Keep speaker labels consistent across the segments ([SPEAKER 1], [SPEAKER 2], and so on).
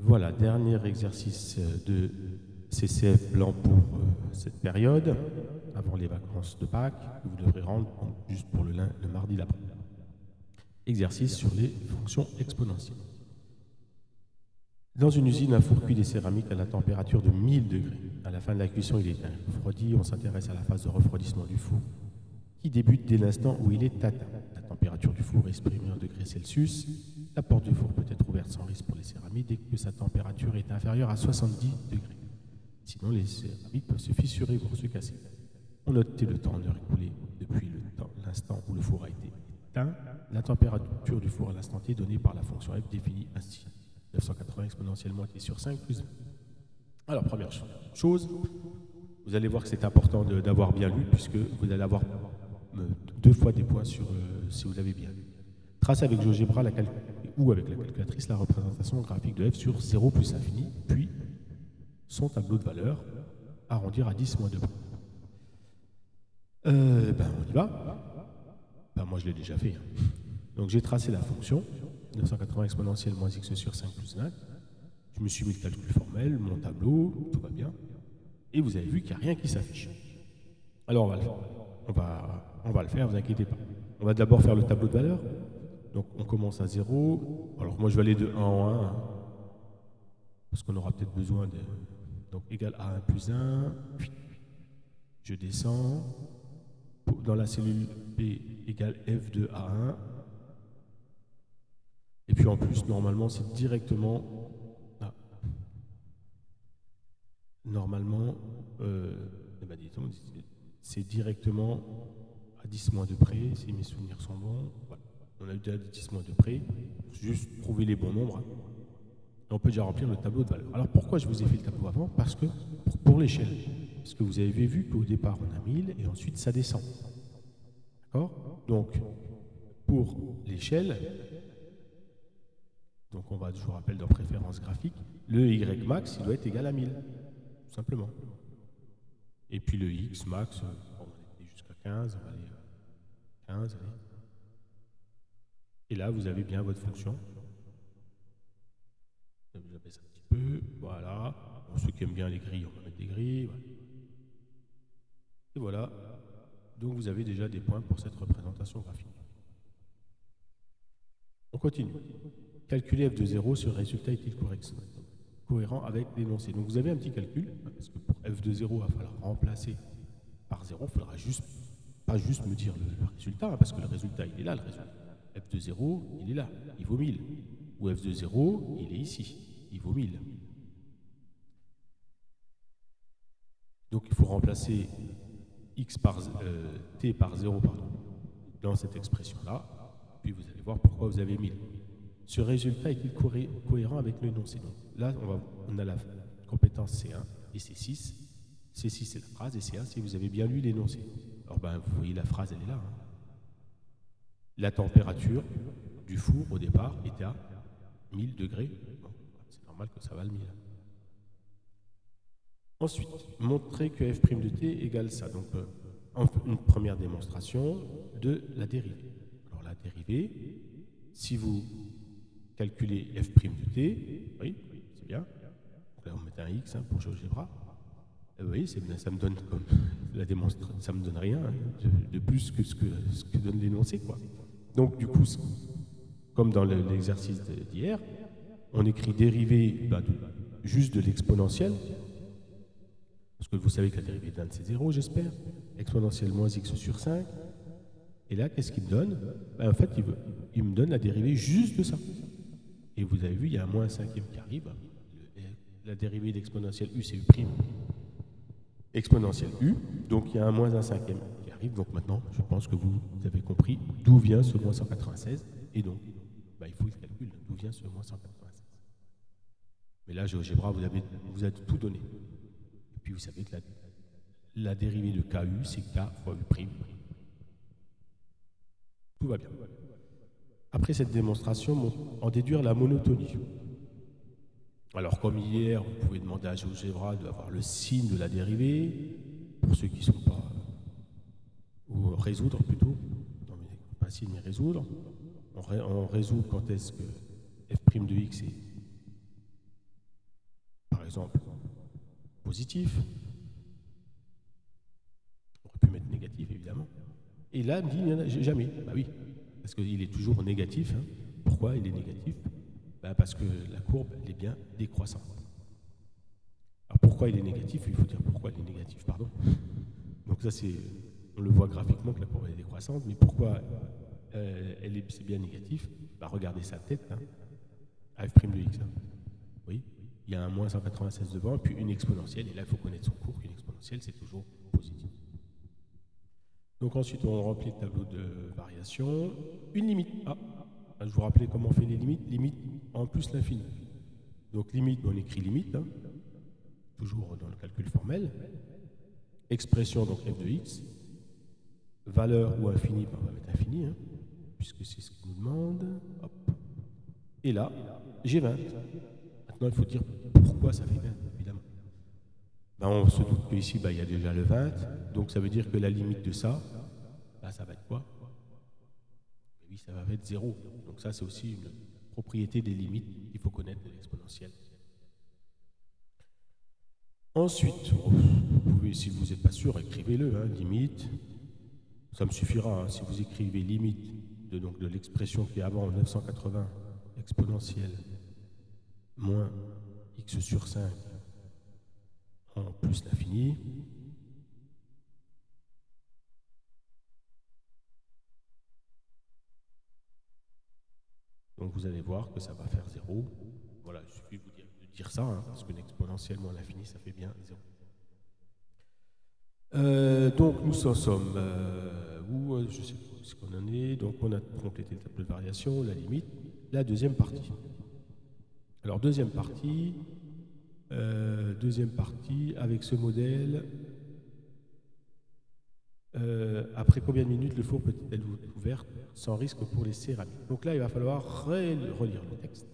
[SPEAKER 1] Voilà, dernier exercice de CCF blanc pour cette période, avant les vacances de Pâques, que vous devrez rendre juste pour le mardi d'après. Exercice sur les fonctions exponentielles. Dans une usine, un four cuit des céramiques à la température de 1000 degrés. À la fin de la cuisson, il est refroidi. On s'intéresse à la phase de refroidissement du four, qui débute dès l'instant où il est atteint. La température du four est exprimée en degrés Celsius. La porte du four peut être ouverte sans risque pour les céramiques dès que sa température est inférieure à 70 degrés. Sinon, les céramiques peuvent se fissurer, voire se casser. On note le temps d'heure écoulé depuis l'instant où le four a été éteint. La température du four à l'instant T donnée par la fonction f définie ainsi. 980 exponentielle moitié sur 5 plus 20. Alors, première chose, vous allez voir que c'est important d'avoir bien lu, puisque vous allez avoir 2 fois des points sur si vous avez bien lu. Trace avec GeoGebra ou avec la calculatrice la représentation graphique de f sur 0 plus infini, puis son tableau de valeur, arrondir à 10 moins 2. On y va. Moi, je l'ai déjà fait. Donc, j'ai tracé la fonction, 980 exponentielle moins x sur 5 plus 9. Je me suis mis le calcul formel, mon tableau, tout va bien. Et vous avez vu qu'il n'y a rien qui s'affiche. Alors, on va le faire. On va le faire, vous inquiétez pas. On va d'abord faire le tableau de valeur. Donc, on commence à 0. Alors, moi, je vais aller de 1 en 1, parce qu'on aura peut-être besoin de... Donc, égal à 1 plus 1. Je descends. Dans la cellule P égale F de A1. Et puis en plus, normalement, c'est directement... Normalement, c'est directement à 10 moins de près, si mes souvenirs sont bons. Voilà. On a eu déjà 10 moins de près. Juste trouver les bons nombres. Et on peut déjà remplir le tableau de valeur. Alors pourquoi je vous ai fait le tableau avant? Parce que pour l'échelle. Parce que vous avez vu qu'au départ, on a 1000 et ensuite, ça descend. D'accord? Donc, pour l'échelle, donc on va, je vous rappelle, dans préférence graphique, le Y max, il doit être égal à 1000, tout simplement. Et puis le X max, on va aller jusqu'à 15, on va aller 15, allez. Et là, vous avez bien votre fonction. J'abaisse un petit peu, voilà. Pour ceux qui aiment bien les grilles, on va mettre des grilles. Voilà. Et voilà. Donc vous avez déjà des points pour cette représentation graphique. On continue. Calculer f de 0 sur le résultat est-il cohérent avec l'énoncé. Donc vous avez un petit calcul, parce que pour f de 0, il va falloir remplacer par 0. Il ne faudra pas juste me dire le résultat, parce que le résultat, il est là, le résultat. f de 0, il est là, il vaut 1000. Ou f de 0, il est ici, il vaut 1000. Donc il faut remplacer t par 0 dans cette expression-là, puis vous allez voir pourquoi vous avez 1000. Ce résultat est-il cohérent avec l'énoncé? Là, on a la compétence C1 et C6. C6, c'est la phrase, et C1, c'est vous avez bien lu l'énoncé. Alors, vous voyez, la phrase, elle est là. La température du four, au départ, était à 1000 degrés. Bon, c'est normal que ça vaille 1000. Ensuite, montrer que f' de t égale ça. Donc, une première démonstration de la dérivée. Alors, la dérivée, si vous calculez f' de t, oui, c'est bien. Donc là, on met un x pour GeoGebra. Vous voyez, ça me donne comme la démonstration, ça me donne rien de plus que ce que donne l'énoncé, quoi. Donc, du coup, comme dans l'exercice d'hier, on écrit dérivée juste de l'exponentielle. Parce que vous savez que la dérivée d'un c'est 0, j'espère. Exponentielle moins x sur 5. Et là, qu'est-ce qu'il me donne? En fait, il me donne la dérivée juste de ça. Et vous avez vu, il y a un moins 5e qui arrive. La dérivée d'exponentielle u, c'est u'. Exponentielle u. Donc, il y a un moins 1/5 qui arrive. Donc, maintenant, je pense que vous avez compris d'où vient ce moins 196. Et donc, il faut le calcul. D'où vient ce moins 196. Mais là, GeoGebra, vous a tout donné. Et puis, vous savez que la dérivée de KU, c'est K fois U'. Tout va bien. Après cette démonstration, en déduire la monotonie. Alors, comme hier, vous pouvez demander à GeoGebra d'avoir le signe de la dérivée, pour ceux qui ne sont pas... ou résoudre plutôt. Non, mais pas signe, mais résoudre. On résout quand est-ce que f' de x est exemple positif. On aurait pu mettre négatif, évidemment. Et là, il me dit, il n'y en a jamais. Bah oui, parce qu'il est toujours négatif. Hein. Pourquoi il est négatif? Bah parce que la courbe, elle est bien décroissante. Alors pourquoi il est négatif? Il faut dire pourquoi il est négatif, pardon. Donc ça, on le voit graphiquement que la courbe est décroissante, mais pourquoi c'est bien négatif? Bah regardez sa tête, hein, f' de x. Hein. Oui, il y a un moins 196 devant, puis une exponentielle, et là, il faut connaître son cours, qu'une exponentielle, c'est toujours positif. Donc ensuite, on remplit le tableau de variation. Une limite. Je vous rappelais comment on fait les limites. Limite en plus l'infini. Donc limite, on écrit limite, hein, toujours dans le calcul formel. Expression, donc f de x. Valeur ou infini, on va mettre infini, hein, puisque c'est ce qu'il nous demande. Hop. Et là, j'ai 20. Maintenant, il faut dire pourquoi ça fait 20, évidemment. Ben, on se doute qu'ici, il y a déjà le 20, donc ça veut dire que la limite de ça, là, ça va être quoi? Et oui, ça va être 0. Donc ça, c'est aussi une propriété des limites qu'il faut connaître de l'exponentielle. Ensuite, vous pouvez, si vous n'êtes pas sûr, écrivez-le, hein, limite. Ça me suffira, hein, si vous écrivez limite de l'expression qui est avant 980 exponentielle moins x sur 5 en plus l'infini. Donc vous allez voir que ça va faire 0. Voilà, il suffit de dire ça, hein, parce que l'exponentielle moins l'infini, ça fait bien 0. Donc nous en sommes où je sais pas ce qu'on en est. Donc on a complété le tableau de variation, la limite, la deuxième partie. Alors deuxième partie avec ce modèle. Après combien de minutes le four peut-il être ouvert sans risque pour les céramiques? Donc là, il va falloir relire le texte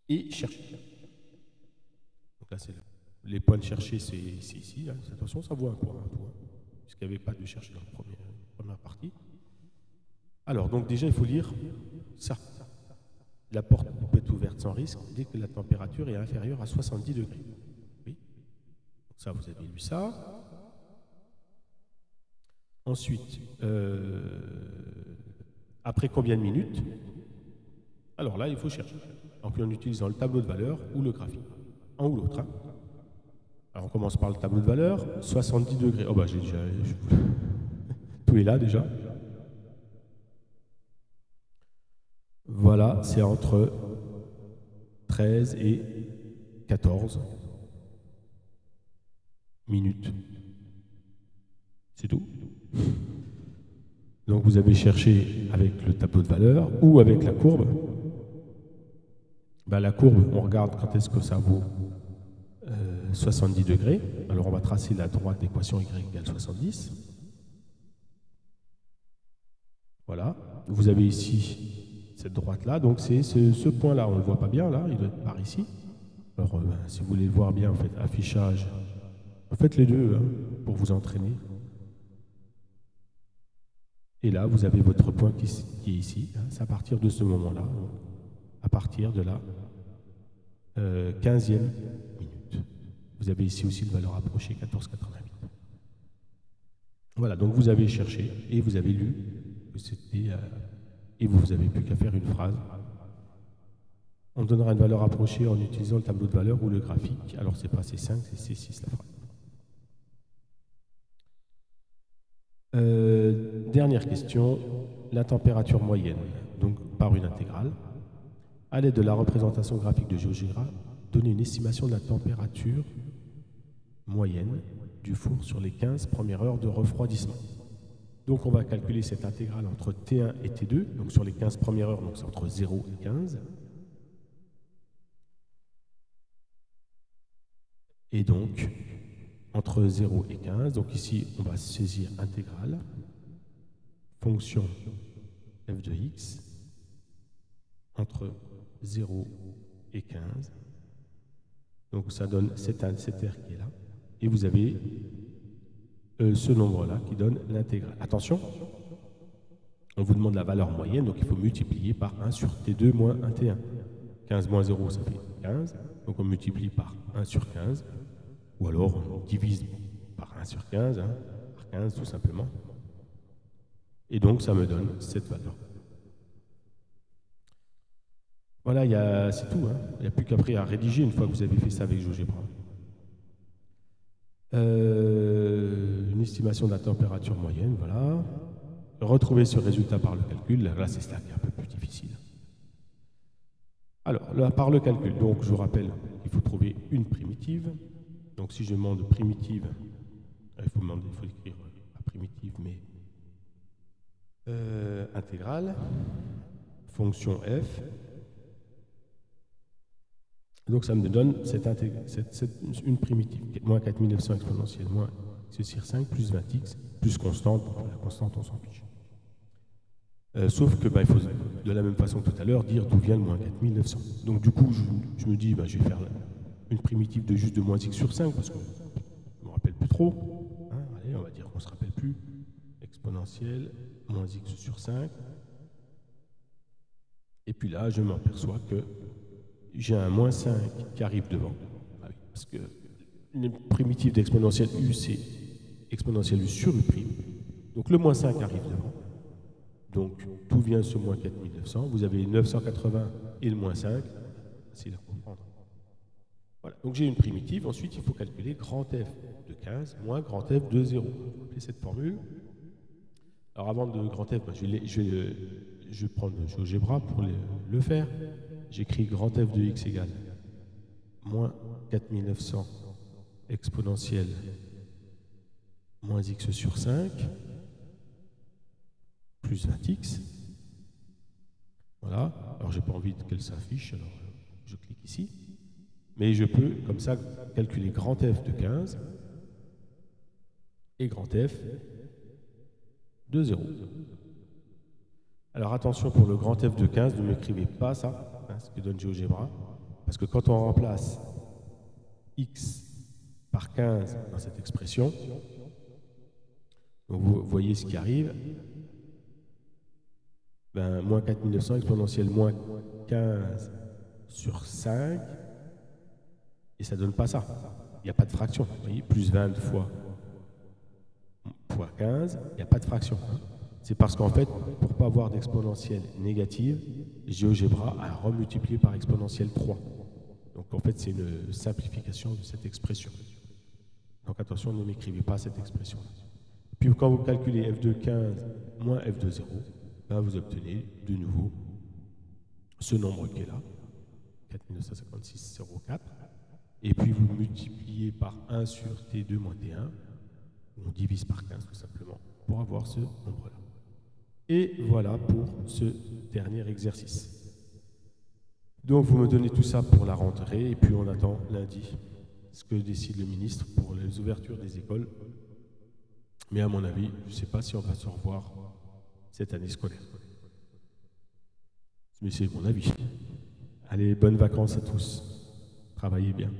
[SPEAKER 1] et chercher. Donc là, c'est les points de chercher, c'est ici. Hein. Attention, ça vaut un point, puisqu'il n'y avait pas de chercher dans la première partie. Alors, donc déjà, il faut lire ça. La porte peut être ouverte sans risque dès que la température est inférieure à 70 degrés. Oui. Donc ça, vous avez lu ça. Ensuite, après combien de minutes? Alors là, il faut chercher. Donc en utilisant le tableau de valeur ou le graphique. Un ou l'autre. Hein. Alors on commence par le tableau de valeur. 70 degrés. Oh bah j'ai déjà... Tout est là déjà. Voilà, c'est entre 13 et 14 minutes. C'est tout. Donc vous avez cherché avec le tableau de valeur ou avec la courbe. Ben, la courbe, on regarde quand est-ce que ça vaut 70 degrés. Alors on va tracer la droite d'équation y égale 70. Voilà. Vous avez ici cette droite-là. Donc c'est ce point-là. On ne le voit pas bien là. Il doit être par ici. Alors si vous voulez le voir bien, en fait, affichage. Faites les deux hein, pour vous entraîner. Et là, vous avez votre point qui est ici. Hein, c'est à partir de ce moment-là, à partir de la 15e minute. Vous avez ici aussi une valeur approchée, 14,88. Voilà, donc vous avez cherché et vous avez lu que c'était... et vous n'avez plus qu'à faire une phrase. On donnera une valeur approchée en utilisant le tableau de valeur ou le graphique. Alors, c'est pas C5, c'est C6 la phrase. Dernière question, la température moyenne, donc par une intégrale. À l'aide de la représentation graphique de GeoGebra, donner une estimation de la température moyenne du four sur les 15 premières heures de refroidissement. Donc on va calculer cette intégrale entre T1 et T2, donc sur les 15 premières heures, donc c'est entre 0 et 15. Et donc, entre 0 et 15, donc ici on va saisir intégrale, fonction f de x, entre 0 et 15. Donc ça donne cet R qui est là. Et vous avez ce nombre-là qui donne l'intégrale. Attention, on vous demande la valeur moyenne, donc il faut multiplier par 1 sur T2 moins 1 T1. 15 moins 0, ça fait 15. Donc on multiplie par 1 sur 15. Ou alors on divise par 1 sur 15, hein, par 15 tout simplement. Et donc ça me donne cette valeur. Voilà, c'est tout. Hein. Il n'y a plus qu'après à rédiger une fois que vous avez fait ça avec GeoGebra. Une estimation de la température moyenne, voilà. Retrouver ce résultat par le calcul, là c'est ça qui est un peu plus difficile. Alors, là, par le calcul, donc je vous rappelle qu'il faut trouver une primitive. Donc si je demande primitive, il faut écrire pas primitive, mais intégrale, fonction f. Donc ça me donne une primitive, moins 4900 exponentielle, moins x sur 5, plus 20x, plus constante. La constante, on s'en fiche. Sauf que il faut, de la même façon que tout à l'heure, dire d'où vient le moins 4900. Donc du coup, je me dis, je vais faire une primitive de juste de moins x sur 5, parce que je ne me rappelle plus trop. Hein, allez, on va dire qu'on ne se rappelle plus. Exponentielle, moins x sur 5. Et puis là, je m'aperçois que j'ai un moins 5 qui arrive devant. Ah oui, parce que une primitive d'exponentielle u, c'est exponentielle u sur u'. Donc le moins 5 arrive devant. Donc d'où vient ce moins 4900? Vous avez 980 et le moins 5. Facile à comprendre. Voilà, donc j'ai une primitive. Ensuite, il faut calculer grand f de 15 moins grand f de 0. Vous appelez cette formule. Alors avant de grand f, je vais prendre le GeoGebra pour le faire. J'écris grand f de x égale moins 4900 exponentielle moins x sur 5 plus 20x. Voilà. Alors j'ai pas envie qu'elle s'affiche, alors je clique ici. Mais je peux, comme ça, calculer grand f de 15 et grand f de 0. Alors attention, pour le grand f de 15, ne m'écrivez pas ça, hein, ce que donne GeoGebra, parce que quand on remplace x par 15 dans cette expression, donc vous voyez ce qui arrive, moins 4900 exponentielle moins 15 sur 5, et ça ne donne pas ça. Il n'y a pas de fraction. Vous voyez, plus 20 fois 15, il n'y a pas de fraction. C'est parce qu'en fait, pour ne pas avoir d'exponentielle négative, GeoGebra a remultiplié par exponentielle 3. Donc en fait, c'est une simplification de cette expression. Donc attention, ne m'écrivez pas cette expression. Puis quand vous calculez f de 15 moins f de 0, vous obtenez de nouveau ce nombre qui est là, 4956,04. Et puis vous multipliez par 1 sur t2 moins t1, on divise par 15 tout simplement, pour avoir ce nombre-là. Et voilà pour ce dernier exercice. Donc vous me donnez tout ça pour la rentrée, et puis on attend lundi ce que décide le ministre pour les ouvertures des écoles. Mais à mon avis, je ne sais pas si on va se revoir cette année scolaire. Mais c'est mon avis. Allez, bonnes vacances à tous. Travaillez bien.